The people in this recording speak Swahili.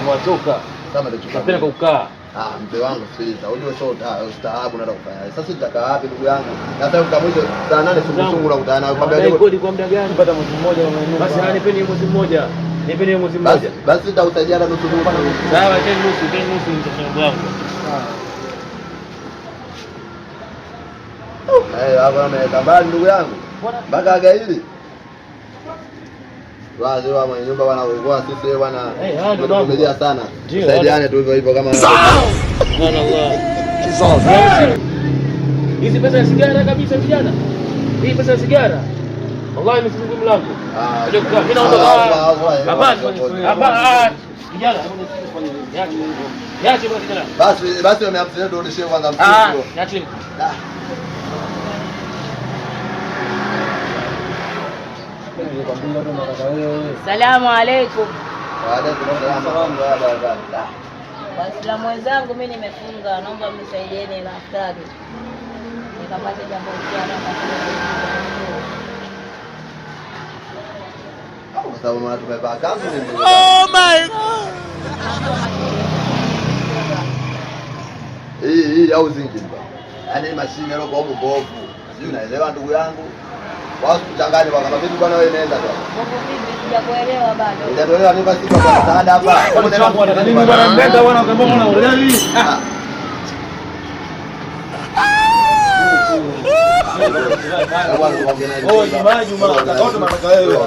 Mwatoka. Kama tutachukua. Napenda kukaa. Mzee wangu sikiliza. Unajua sio ustaarabu nataka kufanya. Sasa nitakaa wapi ndugu yangu? Sasa utamwisho saa 8 sungu nakutana nawe kwambia leo kodi kwa muda gani? Pata mwezi mmoja wa nyumba. Basi nipeni mwezi mmoja. Nipeni mwezi mmoja. Basi nitakusaidia nusu nusu. Sawa, tena nusu mtoto wangu. Hapo ameweka mbali ndugu yangu. Mpaka agaili. Wazee wa mwenye nyumba bwana walikuwa sisi bwana tumevumilia sana. Saidiane tu hivyo hivyo kama subhanallah. Hizi pesa ya sigara kabisa vijana. Hii pesa ya sigara. Wallahi msifungue mlango. Mimi naomba hapa vijana niache bwana kijana. Basi wameamsema turudishie kwanza mzigo. Niache. Salamu alaikum. Wa alaikum salaam wa barakatuh. Waislamu wenzangu, mimi nimefunga, naomba mnisaidieni na iftari nikapate jambo jema. Kwa sababu maana tumevaa kanzu ni. Oh my God. Hii au zingi bwana. Yaani mashine leo kwa mbovu. Sijui unaelewa ndugu yangu. Wao kuchanganya kwa kama vipi bwana wewe nenda tu. Mungu vipi sijakuelewa bado. Sijakuelewa ni basi kwa msaada hapa. Nini bwana nenda bwana kama unaona ugali. Oh, Juma, watu wanataka wewe.